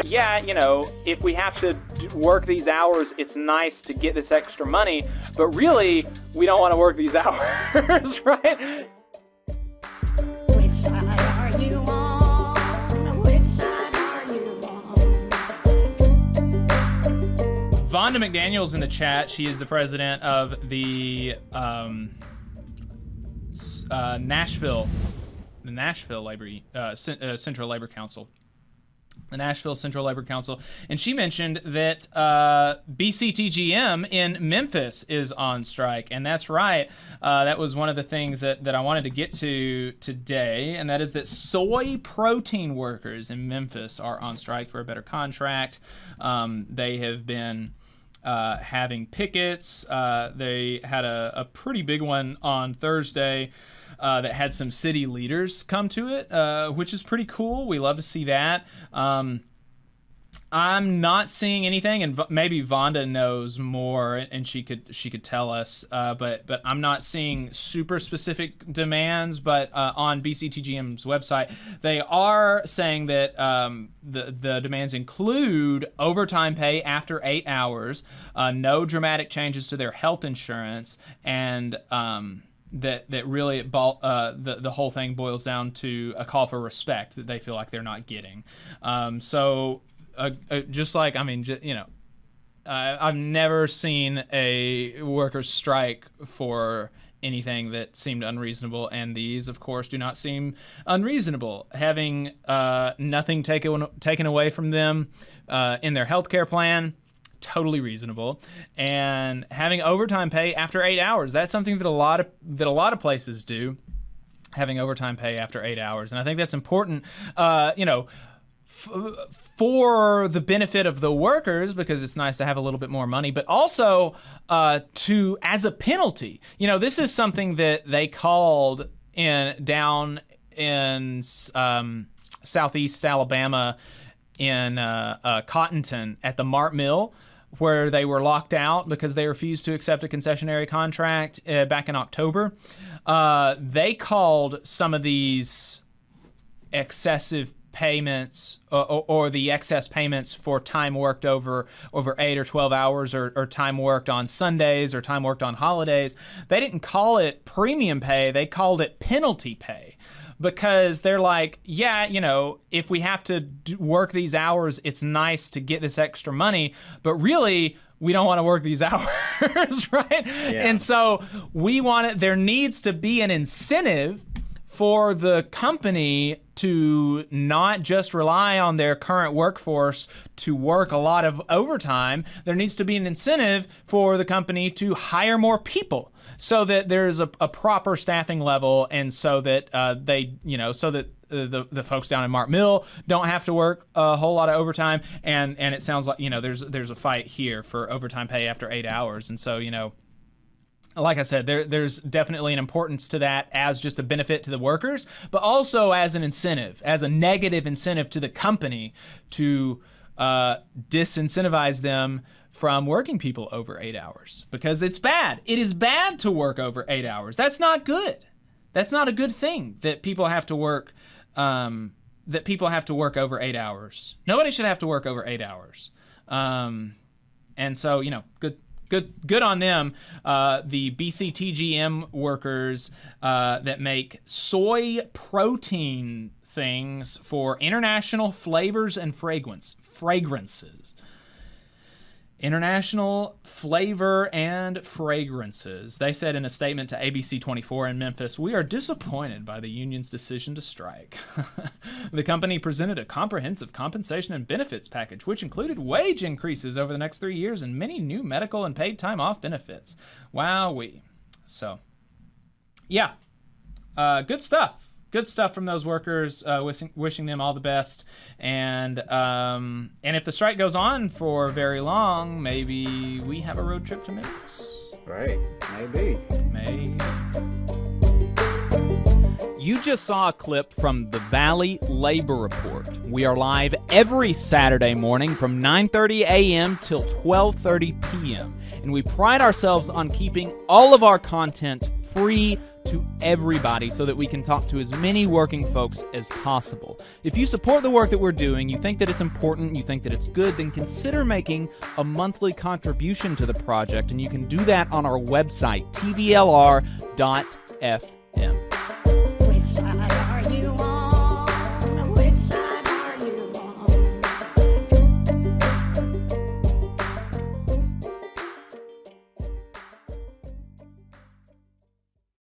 yeah, if we have to work these hours, it's nice to get this extra money, but really, we don't want to work these hours, right? Which side are you on? Which side are you on? Vonda McDaniel's in the chat. She is the president of the Nashville Central Labor Council. The Nashville Central Labor Council, and she mentioned that BCTGM in Memphis is on strike, and that's right. That was one of the things that I wanted to get to today, and that is that soy protein workers in Memphis are on strike for a better contract. They have been having pickets. They had a pretty big one on Thursday. That had some city leaders come to it, which is pretty cool. We love to see that. I'm not seeing anything, and maybe Vonda knows more, and she could tell us. But I'm not seeing super specific demands. But on BCTGM's website, they are saying that the demands include overtime pay after 8 hours, no dramatic changes to their health insurance, and that really the whole thing boils down to a call for respect that they feel like they're not getting. Just like, I've never seen a workers' strike for anything that seemed unreasonable, and these, of course, do not seem unreasonable. Having nothing taken away from them in their healthcare plan, totally reasonable. And having overtime pay after 8 hours, that's something that a lot of places do, having overtime pay after 8 hours. And I think that's important, for the benefit of the workers, because it's nice to have a little bit more money, but also as a penalty. This is something that they called down in southeast Alabama in Cottonton at the Mart Mill, where they were locked out because they refused to accept a concessionary contract back in October. They called some of these excessive payments or the excess payments for time worked over 8 or 12 hours or time worked on Sundays or time worked on holidays. They didn't call it premium pay. They called it penalty pay. Because they're like, yeah, if we have to work these hours, it's nice to get this extra money, but really, we don't want to work these hours, right? Yeah. And so there needs to be an incentive for the company to not just rely on their current workforce to work a lot of overtime. There needs to be an incentive for the company to hire more people, so that there's a proper staffing level, and so that the folks down in Mart Mill don't have to work a whole lot of overtime. And it sounds like there's a fight here for overtime pay after 8 hours, and so like I said, there's definitely an importance to that as just a benefit to the workers, but also as an incentive, as a negative incentive to the company to disincentivize them from working people over 8 hours, because it's bad. It is bad to work over 8 hours. That's not good. That's not a good thing that people have to work. That people have to work over 8 hours. Nobody should have to work over 8 hours. And so good on them. The BCTGM workers that make soy protein things for international flavors and fragrances. International flavor and fragrances. They said in a statement to ABC 24 in Memphis, "We are disappointed by the union's decision to strike." The company presented a comprehensive compensation and benefits package, which included wage increases over the next 3 years and many new medical and paid time off benefits. Wowee. So, yeah, good stuff. Good stuff from those workers, wishing them all the best. And if the strike goes on for very long, maybe we have a road trip to Memphis. Right, maybe. You just saw a clip from the Valley Labor Report. We are live every Saturday morning from 9:30 a.m. till 12:30 p.m. And we pride ourselves on keeping all of our content free to everybody so that we can talk to as many working folks as possible. If you support the work that we're doing, you think that it's important, you think that it's good, then consider making a monthly contribution to the project, and you can do that on our website, tvlr.fm.